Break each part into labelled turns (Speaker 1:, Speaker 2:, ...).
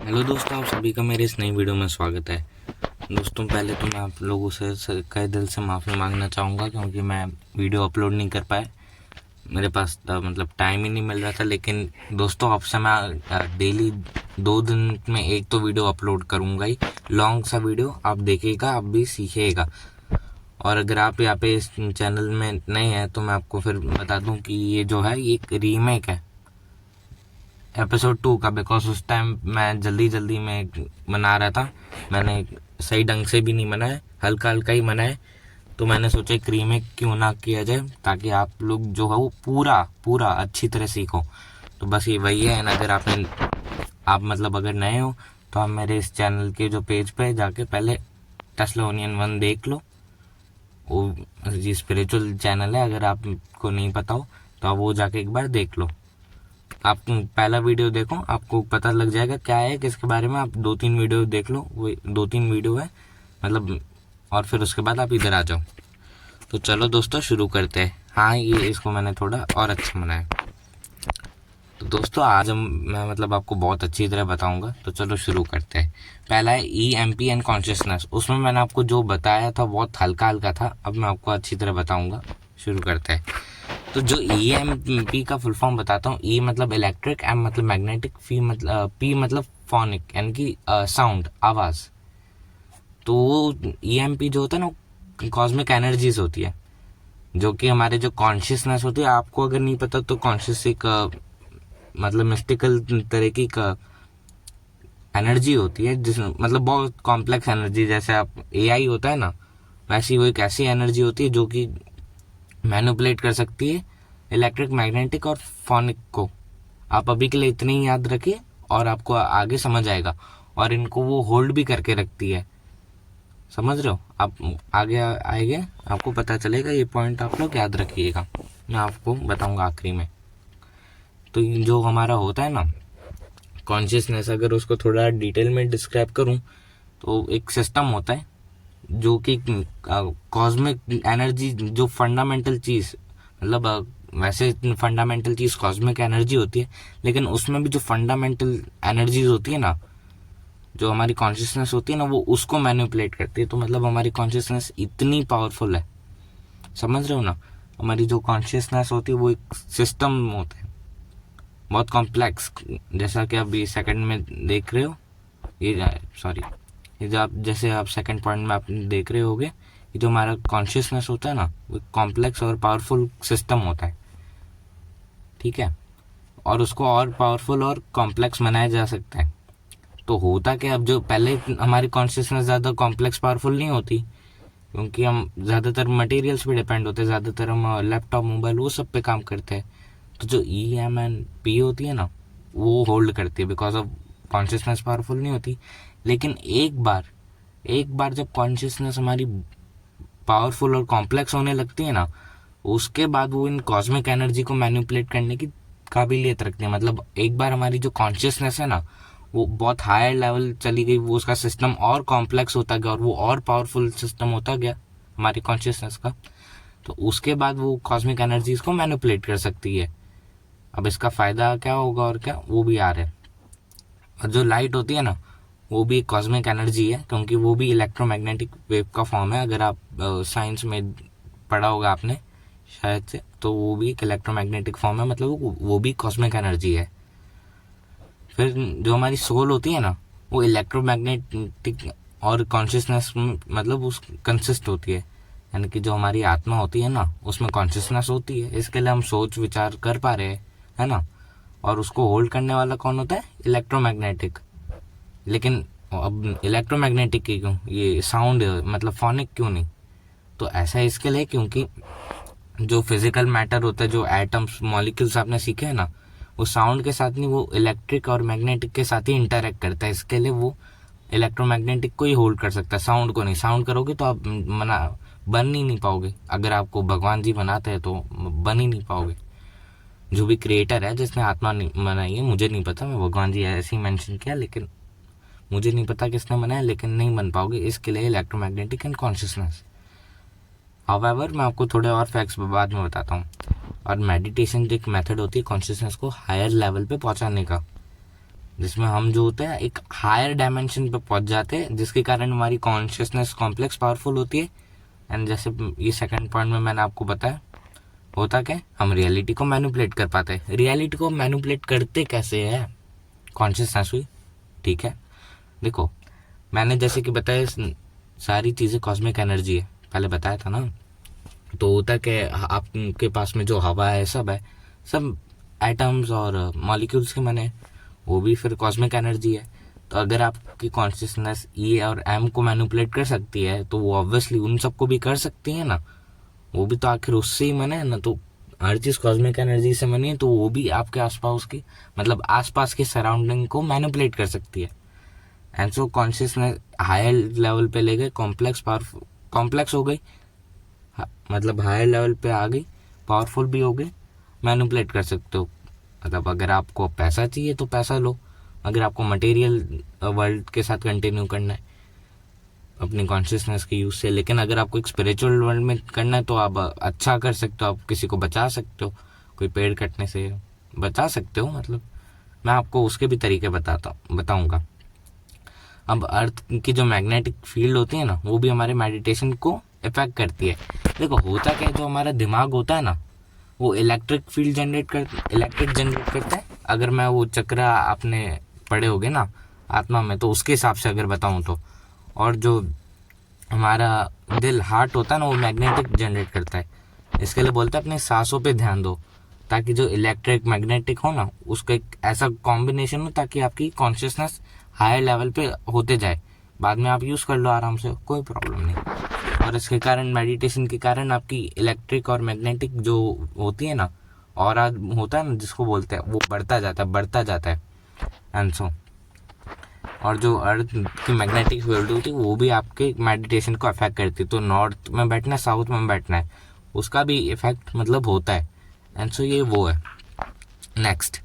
Speaker 1: Hello दोस्तों, आप सभी का मेरे इस नई वीडियो में स्वागत है। दोस्तों, पहले तो मैं आप लोगों से कई दिल से माफ़ी मांगना चाहूँगा क्योंकि मैं वीडियो अपलोड नहीं कर पाया। मेरे पास मतलब टाइम ही नहीं मिल रहा था। लेकिन दोस्तों, आपसे मैं डेली 2 दिन में एक तो वीडियो अपलोड करूँगा ही। लॉन्ग सा वीडियो आप देखिएगा, आप भी सीखिएगा। और अगर आप यहाँ पे इस चैनल में नए हैं तो मैं आपको फिर बता दूँ कि ये जो है ये एक रीमेक है एपिसोड 2 का। बिकॉज उस टाइम मैं जल्दी जल्दी में बना रहा था, मैंने सही ढंग से भी नहीं बनाया, हल्का हल्का ही बनाया। तो मैंने सोचा एक रीमेक क्यों ना किया जाए ताकि आप लोग जो है वो पूरा पूरा अच्छी तरह सीखो। तो बस ये वही है। अगर आप मतलब अगर नए हो तो आप मेरे इस चैनल के जो पेज पे जाके पहले टेस्लाओनियन 1 देख लो। वो जी स्पिरिचुअल चैनल है, अगर आपको नहीं पता हो तो आप वो जाके एक बार देख लो। आप पहला वीडियो देखो, आपको पता लग जाएगा क्या है किसके बारे में। आप 2-3 वीडियो देख लो, वो 2-3 वीडियो है मतलब। और फिर उसके बाद आप इधर आ जाओ। तो चलो दोस्तों शुरू करते हैं। हाँ, ये इसको मैंने थोड़ा और अच्छा बनाया। तो दोस्तों आज मैं मतलब आपको बहुत अच्छी तरह बताऊंगा। तो चलो शुरू करते हैं। पहला है EMP एंड कॉन्शियसनेस। उसमें मैंने आपको जो बताया था बहुत हल्का हल्का था, अब मैं आपको अच्छी तरह बताऊंगा। शुरू करते हैं। तो जो EMP का फुल फॉर्म बताता हूँ। E मतलब इलेक्ट्रिक, M मतलब मैग्नेटिक, P मतलब फोनिक यानी कि साउंड, आवाज। तो EMP जो होता है ना, कॉस्मिक एनर्जीज होती है जो कि हमारे जो कॉन्शियसनेस होती है। आपको अगर नहीं पता तो कॉन्शियस एक मतलब मिस्टिकल तरीके का एनर्जी होती है, जिस मतलब बहुत कॉम्प्लेक्स एनर्जी। जैसे आप AI होता है ना, वैसी वो एक ऐसी एनर्जी होती है जो कि मैनिपुलेट कर सकती है इलेक्ट्रिक, मैग्नेटिक और फोनिक को। आप अभी के लिए इतने ही याद रखिए और आपको आगे समझ आएगा। और इनको वो होल्ड भी करके रखती है, समझ रहे हो आप। आगे आएंगे आपको पता चलेगा। ये पॉइंट आप लोग याद रखिएगा, मैं आपको बताऊंगा आखिरी में। तो जो हमारा होता है ना कॉन्शियसनेस, अगर उसको थोड़ा डिटेल में डिस्क्राइब करूं तो एक सिस्टम होता है जो कि कॉस्मिक एनर्जी, जो फंडामेंटल चीज मतलब वैसे फंडामेंटल चीज कॉस्मिक एनर्जी होती है, लेकिन उसमें भी जो फंडामेंटल एनर्जीज होती है ना, जो हमारी कॉन्शियसनेस होती है ना, वो उसको मैनिपुलेट करती है। तो मतलब हमारी कॉन्शियसनेस इतनी पावरफुल है, समझ रहे हो ना। हमारी जो कॉन्शियसनेस होती है वो एक सिस्टम होता है बहुत कॉम्प्लेक्स। जैसा कि आप ये सेकंड में देख रहे हो, ये सॉरी, ये जो आप जैसे आप सेकंड पॉइंट में आप देख रहे होगे, ये जो हमारा कॉन्शियसनेस होता है ना, वो कॉम्प्लेक्स और पावरफुल सिस्टम होता है, ठीक है। और उसको और पावरफुल और कॉम्प्लेक्स बनाया जा सकता है। तो होता क्या, अब जो पहले हमारी कॉन्शियसनेस ज़्यादा कॉम्प्लेक्स पावरफुल नहीं होती क्योंकि हम ज़्यादातर मटेरियल्स पे डिपेंड होते हैं, ज़्यादातर हम लैपटॉप, मोबाइल, वो सब पे काम करते हैं। तो जो EMP होती है ना, वो होल्ड करती है बिकॉज ऑफ कॉन्शियसनेस पावरफुल नहीं होती। लेकिन एक बार जब कॉन्शियसनेस हमारी पावरफुल और कॉम्प्लेक्स होने लगती है ना, उसके बाद वो इन कॉस्मिक एनर्जी को मैनिपुलेट करने की काबिलियत रखती है। मतलब एक बार हमारी जो कॉन्शियसनेस है ना, वो बहुत हायर लेवल चली गई, वो उसका सिस्टम और कॉम्प्लेक्स होता गया और वो और पावरफुल सिस्टम होता गया हमारी कॉन्शियसनेस का। तो उसके बाद वो कॉस्मिक एनर्जीज को मैनिपुलेट कर सकती है। अब इसका फायदा क्या होगा और क्या, वो भी आ रहा है। और जो लाइट होती है ना, वो भी एक कॉस्मिक एनर्जी है क्योंकि वो भी इलेक्ट्रोमैग्नेटिक वेव का फॉर्म है। अगर आप साइंस में पढ़ा होगा आपने शायद से, तो वो भी एक इलेक्ट्रोमैग्नेटिक फॉर्म है, मतलब वो भी कॉस्मिक एनर्जी है। फिर जो हमारी सोल होती है ना, वो इलेक्ट्रोमैग्नेटिक और कॉन्शियसनेस मतलब उस कंसिस्ट होती है। यानी कि जो हमारी आत्मा होती है ना, उसमें कॉन्शियसनेस होती है, इसके लिए हम सोच विचार कर पा रहे हैं, है ना। और उसको होल्ड करने वाला कौन होता है, इलेक्ट्रोमैग्नेटिक। लेकिन अब इलेक्ट्रोमैग्नेटिक की क्यों, ये साउंड मतलब फोनिक क्यों नहीं। तो ऐसा इसके लिए क्योंकि जो फिजिकल मैटर होता है, जो एटम्स, मॉलिक्यूल्स आपने सीखे हैं ना, वो साउंड के साथ नहीं, वो इलेक्ट्रिक और मैग्नेटिक के साथ ही इंटरेक्ट करता है। इसके लिए वो इलेक्ट्रोमैग्नेटिक को ही होल्ड कर सकता है, साउंड को नहीं। साउंड करोगे तो आप बन ही नहीं पाओगे। अगर आपको भगवान जी बनाते हैं तो बन ही नहीं पाओगे। जो भी क्रिएटर है जिसने आत्मा बनाई है, मुझे नहीं पता, मैं भगवान जी ऐसे ही मेंशन किया, लेकिन मुझे नहीं पता किसने बनाया, लेकिन नहीं बन पाओगे। इसके लिए इलेक्ट्रोमैग्नेटिक एंड कॉन्शियसनेस। हाउएवर मैं आपको थोड़े और फैक्ट्स बाद में बताता हूँ। और मेडिटेशन जो एक मेथड होती है कॉन्शियसनेस को हायर लेवल पे पहुंचाने का। जिसमें हम जो होते हैं एक हायर डायमेंशन पे पहुंच जाते हैं, जिसके कारण हमारी कॉन्शियसनेस कॉम्प्लेक्स पावरफुल होती है। एंड जैसे ये सेकंड पॉइंट में मैंने आपको बताया, होता क्या, हम रियलिटी को मैनिपुलेट कर पाते हैं। रियलिटी को मैनिपुलेट करते कैसे है, कॉन्शियसनेस हुई, ठीक है। देखो मैंने जैसे कि बताया, सारी चीज़ें कॉस्मिक एनर्जी है, पहले बताया था ना। तो होता क्या, आपके पास में जो हवा है सब एटम्स और मॉलिक्यूल्स के बने, वो भी फिर कॉस्मिक एनर्जी है। तो अगर आपकी कॉन्शियसनेस ई और एम को मैनिपुलेट कर सकती है, तो वो ऑब्वियसली उन सबको भी कर सकती है ना, वो भी तो आखिर उससे ही बने है ना। तो हर चीज़ कॉस्मिक एनर्जी से बनी है, तो वो भी आपके आसपास की, मतलब आसपास के सराउंडिंग को मैनिपुलेट कर सकती है। And so consciousness higher level पे ले गए, कॉम्प्लेक्स पावरफुल, कॉम्प्लेक्स हो गई, मतलब हायर लेवल पे आ गई, पावरफुल भी हो गई, मैनिपुलेट कर सकते हो। मतलब अगर आपको पैसा चाहिए तो पैसा लो, अगर आपको मटेरियल वर्ल्ड के साथ कंटिन्यू करना है अपनी कॉन्शियसनेस के यूज से। लेकिन अगर आपको एक स्पिरिचुअल वर्ल्ड में करना है तो आप अच्छा कर सकते हो, आप किसी को बचा सकते हो, कोई पेड़ कटने से बचा सकते हो। मतलब मैं आपको उसके भी तरीके बताऊंगा। अब अर्थ की जो मैग्नेटिक फील्ड होती है ना, वो भी हमारे मेडिटेशन को इफेक्ट करती है। देखो होता क्या है, जो हमारा दिमाग होता है ना, वो इलेक्ट्रिक जनरेट करता है। अगर मैं वो चक्र आपने पढ़े होगे ना आत्मा में, तो उसके हिसाब से अगर बताऊं तो, और जो हमारा दिल हार्ट होता है ना, वो मैग्नेटिक जनरेट करता है। इसके लिए बोलते हैं अपने सांसों पे ध्यान दो, ताकि जो इलेक्ट्रिक मैग्नेटिक हो ना, उसका एक ऐसा कॉम्बिनेशन हो ताकि आपकी कॉन्शियसनेस हायर लेवल पे होते जाए। बाद में आप यूज़ कर लो आराम से, कोई प्रॉब्लम नहीं। और इसके कारण, मेडिटेशन के कारण, आपकी इलेक्ट्रिक और मैग्नेटिक जो होती है ना, और होता है ना जिसको बोलते हैं, वो बढ़ता जाता है। एंड सो, और जो अर्थ की मैग्नेटिक फील्ड होती है, वो भी आपके मेडिटेशन को अफेक्ट करती है। तो नॉर्थ में बैठना है, साउथ में बैठना है, उसका भी इफेक्ट मतलब होता है। एंड सो ये वो है। नेक्स्ट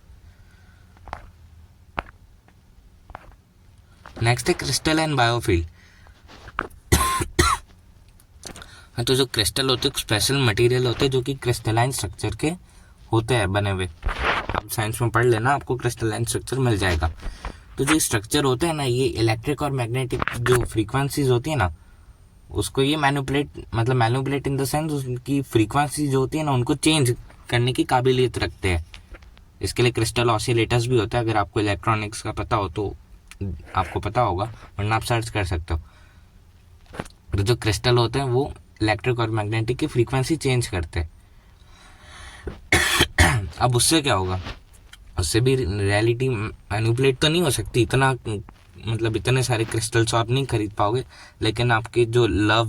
Speaker 1: है क्रिस्टल एंड बायोफील्ड। हाँ, तो जो क्रिस्टल होते हैं स्पेशल मटेरियल होते हैं जो कि क्रिस्टलाइन स्ट्रक्चर के होते हैं बने हुए। आप साइंस में पढ़ लेना, आपको क्रिस्टलाइन स्ट्रक्चर मिल जाएगा। तो जो स्ट्रक्चर होते हैं ना, ये इलेक्ट्रिक और मैग्नेटिक जो फ्रीक्वेंसीज होती है ना, उसको ये मैनिपुलेट इन द सेंस, उसकी फ्रीक्वेंसी जो होती है ना, उनको चेंज करने की काबिलियत रखते हैं। इसके लिए क्रिस्टल ऑसिलेटर्स भी होता है। अगर आपको इलेक्ट्रॉनिक्स का पता हो तो आपको पता होगा, वरना आप सर्च कर सकते हो। तो जो क्रिस्टल होते हैं वो इलेक्ट्रिक और मैग्नेटिक की फ्रीक्वेंसी चेंज करते हैं। अब उससे क्या होगा, उससे भी रियलिटी मैनिपुलेट तो नहीं हो सकती, इतना मतलब इतने सारे क्रिस्टल्स आप नहीं खरीद पाओगे। लेकिन आपके जो लव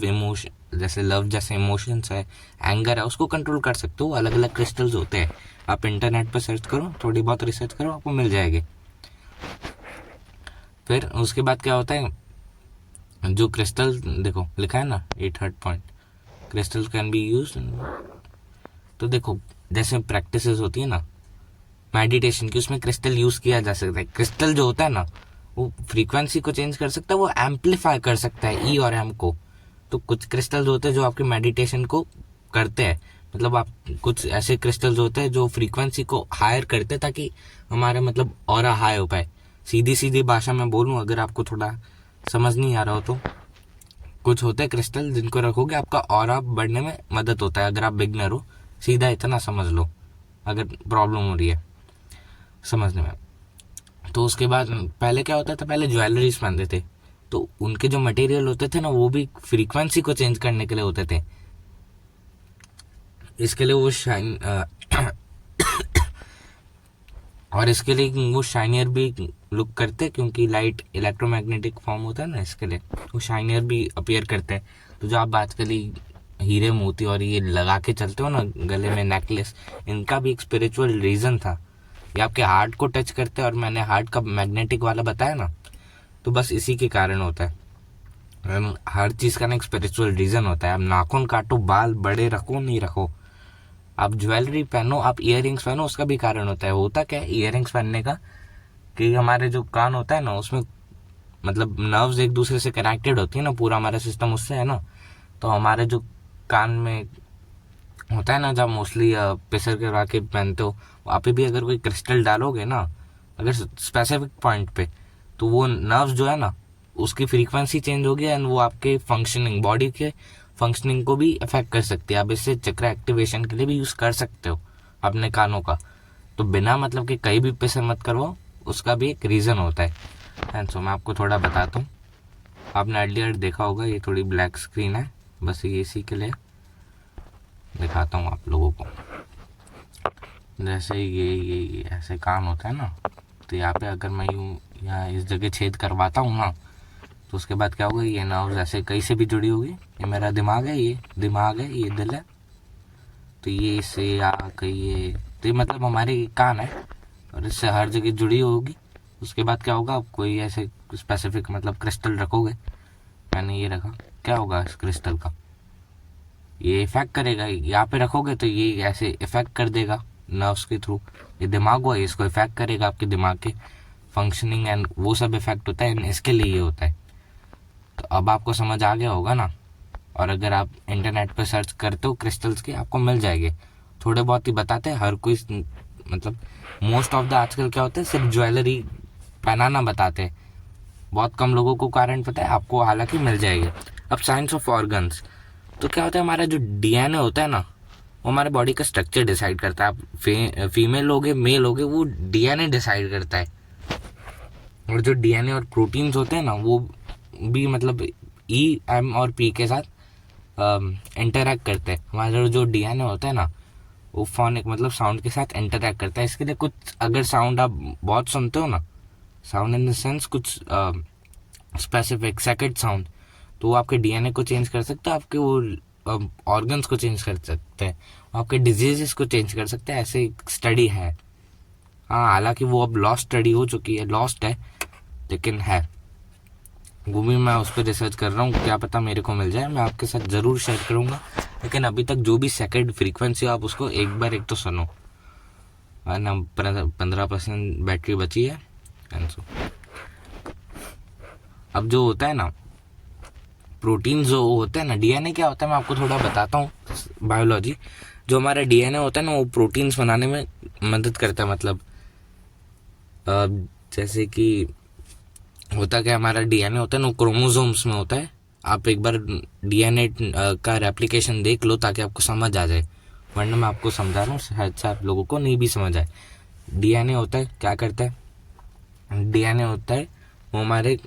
Speaker 1: जैसे इमोशंस है, एंगर है, उसको कंट्रोल कर सकते हो। अलग अलग क्रिस्टल्स होते हैं, आप इंटरनेट पर सर्च करो, थोड़ी बहुत रिसर्च करो, आपको मिल जाएंगे। फिर उसके बाद क्या होता है, जो क्रिस्टल देखो लिखा है ना, ये third point, crystal can be use. तो देखो जैसे प्रैक्टिसेस होती है ना मेडिटेशन की, उसमें क्रिस्टल यूज किया जा सकता है। क्रिस्टल जो होता है ना, वो फ्रीक्वेंसी को चेंज कर सकता है, वो एम्पलीफाई कर सकता है ई और एम को। तो कुछ क्रिस्टल्स होते हैं जो आपके मेडिटेशन को करते हैं, मतलब आप कुछ ऐसे क्रिस्टल्स होते हैं जो फ्रीक्वेंसी को हायर करते हैं, ताकि हमारा मतलब ऑरा हाई हो पाए। सीधी सीधी भाषा में बोलूँ, अगर आपको थोड़ा समझ नहीं आ रहा हो तो, कुछ होते हैं क्रिस्टल जिनको रखोगे आपका ऑरा बढ़ने में मदद होता है। अगर आप बिगनर हो, सीधा इतना समझ लो, अगर प्रॉब्लम हो रही है समझने में। तो उसके बाद पहले क्या होता था, पहले ज्वेलरीज पहनते थे, तो उनके जो मटेरियल होते थे ना, वो भी फ्रीक्वेंसी को चेंज करने के लिए होते थे। इसके लिए वो शाइन और इसके लिए वो शाइनियर भी लुक करते हैं, क्योंकि लाइट इलेक्ट्रोमैग्नेटिक फॉर्म होता है ना, इसके लिए वो शाइनियर भी अपीयर करते हैं। तो जो आप आजकल हीरे मोती और ये लगा के चलते हो ना गले में, नेकलेस, इनका भी एक स्पिरिचुअल रीजन था। ये आपके हार्ट को टच करते हैं, और मैंने हार्ट का मैग्नेटिक वाला बताया ना, तो बस इसी के कारण होता है। हर चीज़ का ना एक स्पिरिचुअल रीजन होता है। आप नाखून काटो, बाल बड़े रखो नहीं रखो, आप ज्वेलरी पहनो, आप इयररिंग्स पहनो, उसका भी कारण होता है। होता क्या है इयररिंग्स पहनने का, कि हमारे जो कान होता है ना, उसमें मतलब नर्व्स एक दूसरे से कनेक्टेड होती है ना, पूरा हमारा सिस्टम उससे है ना। तो हमारे जो कान में होता है ना, जब मोस्टली पिसर करवा के पहनते हो, वहाँ पे भी अगर कोई क्रिस्टल डालोगे ना, अगर स्पेसिफिक पॉइंट पे, तो वो नर्व्स जो है ना उसकी फ्रीक्वेंसी चेंज होगी एंड वो आपके फंक्शनिंग, बॉडी के फंक्शनिंग को भी अफेक्ट कर सकती है। आप इसे चक्र एक्टिवेशन के लिए भी यूज़ कर सकते हो अपने कानों का। तो बिना मतलब कि कहीं भी प्रेशर मत करो, उसका भी एक रीज़न होता है। एंड सो मैं आपको थोड़ा बताता हूँ। आपने अर्लियर देखा होगा, ये थोड़ी ब्लैक स्क्रीन है, बस ये इसी के लिए दिखाता हूँ आप लोगों को। जैसे ये ऐसे कान होता है ना, तो यहाँ पे अगर मैं यूँ यहाँ इस जगह छेद करवाता हूँ ना, तो उसके बाद क्या होगा, ये नर्व्स ऐसे कहीं से भी जुड़ी होगी। ये मेरा दिमाग है, ये दिमाग है, ये दिल है, तो ये इससे या कहीं ये, तो ये मतलब हमारे कान है और इससे हर जगह जुड़ी होगी। उसके बाद क्या होगा, आप कोई ऐसे स्पेसिफिक मतलब क्रिस्टल रखोगे, मैंने ये रखा, क्या होगा इस क्रिस्टल का, ये इफेक्ट करेगा। यहाँ पे रखोगे तो ये ऐसे इफेक्ट कर देगा नर्व्स के थ्रू। ये दिमाग हुआ, इसको इफेक्ट करेगा आपके दिमाग के फंक्शनिंग एंड वो सब इफेक्ट होता है, इसके लिए ये होता है। तो अब आपको समझ आ गया होगा ना। और अगर आप इंटरनेट पे सर्च करते हो क्रिस्टल्स के, आपको मिल जाएंगे। थोड़े बहुत ही बताते हैं, हर कोई मतलब मोस्ट ऑफ द आजकल क्या होता है, सिर्फ ज्वेलरी पहनाना बताते हैं, बहुत कम लोगों को कारण पता है। आपको हालांकि मिल जाएगा। अब साइंस ऑफ ऑर्गन्स, तो क्या होता है, हमारा जो डीएनए होता है ना, वो हमारे बॉडी का स्ट्रक्चर डिसाइड करता है। आप फीमेल होगे मेल होगे, वो डीएनए डिसाइड करता है। और जो डीएनए और प्रोटीन्स होते हैं ना, वो भी मतलब ई एम और पी के साथ इंटरैक्ट करते हैं। हमारा जो डीएनए होता है ना, वो फोनिक मतलब साउंड के साथ इंटरैक्ट करता है। इसके लिए कुछ अगर साउंड आप बहुत सुनते हो ना, साउंड इन द सेंस कुछ स्पेसिफिक सेकेंड साउंड, तो वो आपके डीएनए को चेंज कर सकता है, आपके वो ऑर्गन्स को चेंज कर सकते हैं, आपके डिजीजेस को चेंज कर सकते हैं। ऐसे एक स्टडी है। हाँ, हालांकि वो अब लॉस्ट स्टडी हो चुकी है, लॉस्ट है, लेकिन है। वो भी मैं उस पर रिसर्च कर रहा हूँ, क्या पता मेरे को मिल जाए, मैं आपके साथ ज़रूर शेयर करूँगा। लेकिन अभी तक जो भी सेकेंड फ्रीक्वेंसी आप उसको एक बार एक तो सुनो। ना 15% बैटरी बची है। अब जो होता है ना, प्रोटीन जो होता है ना, डीएनए क्या होता है मैं आपको थोड़ा बताता हूँ, बायोलॉजी। जो हमारा डीएनए होता है ना, वो प्रोटीन्स बनाने में मदद करता है। मतलब जैसे कि होता क्या, हमारा डीएनए होता है ना, क्रोमोसोम्स में होता है। आप एक बार डीएनए का रेप्लिकेशन देख लो ताकि आपको समझ आ जाए, वरना मैं आपको समझा रहा हूँ, शायद से आप लोगों को नहीं भी समझ आए। डीएनए होता है, क्या करता है, डीएनए होता है वो हमारे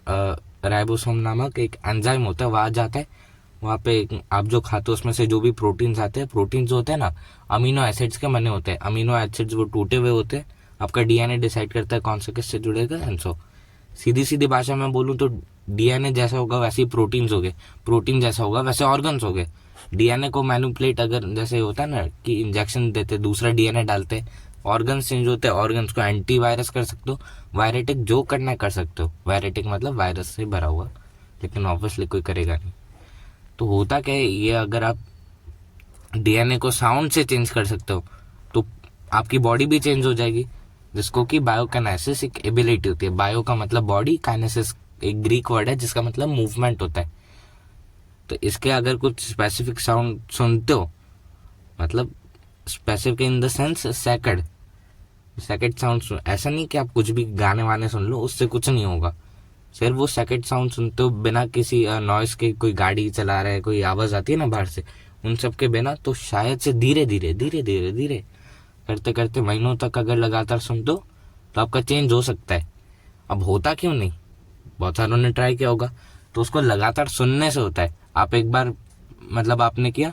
Speaker 1: राइबोसोम नामक एक एंजाइम होता है, वहाँ जाता है। वहाँ पे आप जो खाते हो उसमें से जो भी प्रोटीन्स आते हैं, प्रोटीन्स होते हैं ना, अमीनो एसिड्स के बने होते हैं। अमीनो एसिड्स वो टूटे हुए होते हैं। आपका डीएनए डिसाइड करता है कौन से किससे जुड़ेगा। एंड सो सीधी सीधी भाषा में बोलूँ तो डीएनए जैसा होगा वैसे ही प्रोटीन्स हो गए, प्रोटीन जैसा होगा वैसे ऑर्गन्स हो गए। डीएनए को मैनिपुलेट अगर जैसे होता है ना कि इंजेक्शन देते दूसरा डीएनए डालते, ऑर्गन्स चेंज होते हैं। ऑर्गन्स को एंटी वायरस कर सकते हो, वायरेटिक जो करना है कर सकते हो। वायरेटिक मतलब वायरस से भरा हुआ, लेकिन ऑब्वियसली कोई करेगा नहीं। तो होता क्या है, ये अगर आप डीएनए को साउंड से चेंज कर सकते हो तो आपकी बॉडी भी चेंज हो जाएगी, जिसको कि बायोकाइनेसिस एक एबिलिटी होती है। बायो का मतलब बॉडी, काइनेसिस एक ग्रीक वर्ड है जिसका मतलब मूवमेंट होता है। तो इसके अगर कुछ स्पेसिफिक साउंड सुनते हो, मतलब specific in the sense second sound, ऐसा नहीं कि आप कुछ भी गाने वाने सुन लो, उससे कुछ नहीं होगा। सिर्फ वो सेकंड साउंड सुनते हो बिना किसी नॉइस के, कोई गाड़ी चला रहा है, कोई आवाज आती है ना बाहर से, उन सब के बिना, तो शायद से धीरे धीरे धीरे धीरे धीरे करते करते महीनों तक अगर लगातार सुनते हो तो आपका चेंज हो सकता है। अब होता क्यों नहीं, बहुत सारों ने ट्राई किया होगा। तो उसको लगातार सुनने से होता है। आप एक बार मतलब आपने किया,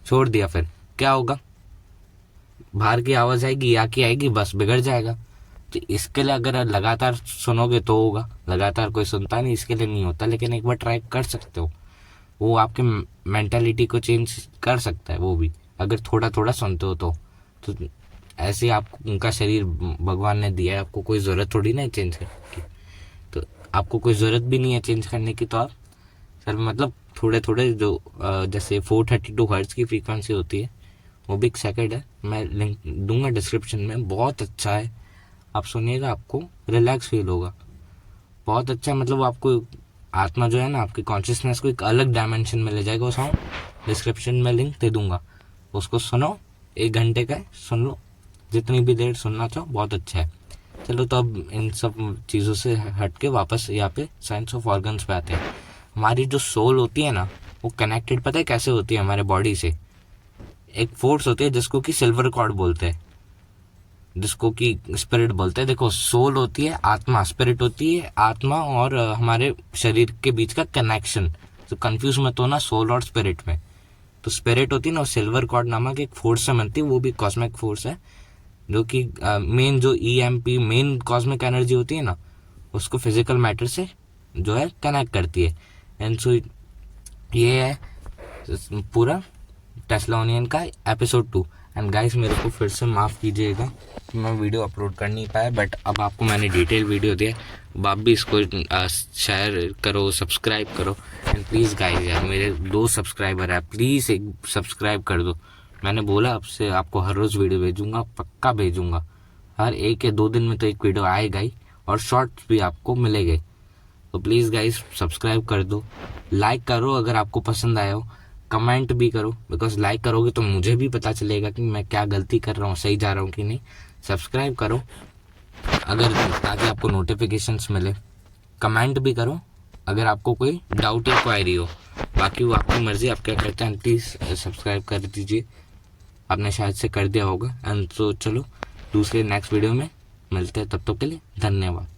Speaker 1: छोड़ दिया, फिर क्या होगा, बाहर की आवाज आएगी या की आएगी, बस बिगड़ जाएगा। तो इसके लिए अगर लगातार सुनोगे तो होगा, लगातार कोई सुनता नहीं, इसके लिए नहीं होता। लेकिन एक बार ट्राई कर सकते हो, वो आपके मेंटालिटी को चेंज कर सकता है, वो भी अगर थोड़ा थोड़ा सुनते हो तो ऐसे आप उनका शरीर भगवान ने दिया है, आपको कोई ज़रूरत थोड़ी ना है चेंज करने की। तो आपको कोई ज़रूरत भी नहीं है चेंज करने की, तो आप सर मतलब थोड़े थोड़े जो जैसे 432 हर्ट्ज की फ्रीक्वेंसी होती है, वो भी एक सेकंड है, मैं लिंक दूंगा डिस्क्रिप्शन में, बहुत अच्छा है। आप सुनिएगा, आपको रिलैक्स फील होगा, बहुत अच्छा। मतलब आपको आत्मा जो है ना, आपकी कॉन्शियसनेस को एक अलग डायमेंशन में ले जाएगा वो साउंड। डिस्क्रिप्शन में लिंक दे दूंगा, उसको सुनो, 1 घंटे का है, सुन लो जितनी भी देर सुनना चाहो, बहुत अच्छा है। चलो तो अब इन सब चीज़ों से हट के वापस यहाँ पे साइंस ऑफ ऑर्गन्स पे आते हैं। हमारी जो सोल होती है ना, वो कनेक्टेड पता है कैसे होती है हमारे बॉडी से? एक फोर्स होती है जिसको कि सिल्वर कॉर्ड बोलते हैं, जिसको कि स्पिरिट बोलते हैं। देखो, सोल होती है आत्मा, स्पिरिट होती है आत्मा और हमारे शरीर के बीच का कनेक्शन। तो कंफ्यूज मत होना सोल और स्पिरिट में। तो स्पिरिट होती है ना, सिल्वर कॉर्ड नामक एक फोर्स से बनती है, वो भी कॉस्मिक फोर्स है, जो कि मेन जो EMP मेन कॉस्मिक एनर्जी होती है ना, उसको फिजिकल मैटर से जो है कनेक्ट करती है। एंड सो ये है पूरा टेस्लानियन का एपिसोड 2। एंड गाइस, मेरे को फिर से माफ़ कीजिएगा कि मैं वीडियो अपलोड कर नहीं पाया, बट अब आपको मैंने डिटेल वीडियो दिया। अब आप भी इसको शेयर करो, सब्सक्राइब करो। एंड प्लीज़ गाइस यार, मेरे 2 सब्सक्राइबर है, प्लीज़ एक सब्सक्राइब कर दो। मैंने बोला आपसे आपको हर रोज़ वीडियो भेजूंगा, पक्का भेजूंगा। हर 1 या 2 दिन में तो एक वीडियो आएगा ही, और शॉर्ट्स भी आपको मिलेंगे। तो प्लीज़ गाइस सब्सक्राइब कर दो, लाइक करो अगर आपको पसंद आया हो, कमेंट भी करो, बिकॉज लाइक करोगे तो मुझे भी पता चलेगा कि मैं क्या गलती कर रहा हूँ, सही जा रहा हूँ कि नहीं। सब्सक्राइब करो अगर, ताकि आपको नोटिफिकेशंस मिले। कमेंट भी करो अगर आपको कोई डाउट या क्वेरी हो। बाकी वो आपकी मर्जी, आप क्या करते हैं। प्लीज़ सब्सक्राइब कर दीजिए, आपने शायद से कर दिया होगा। एंड तो चलो दूसरे नेक्स्ट वीडियो में मिलते हैं, तब तक के लिए धन्यवाद।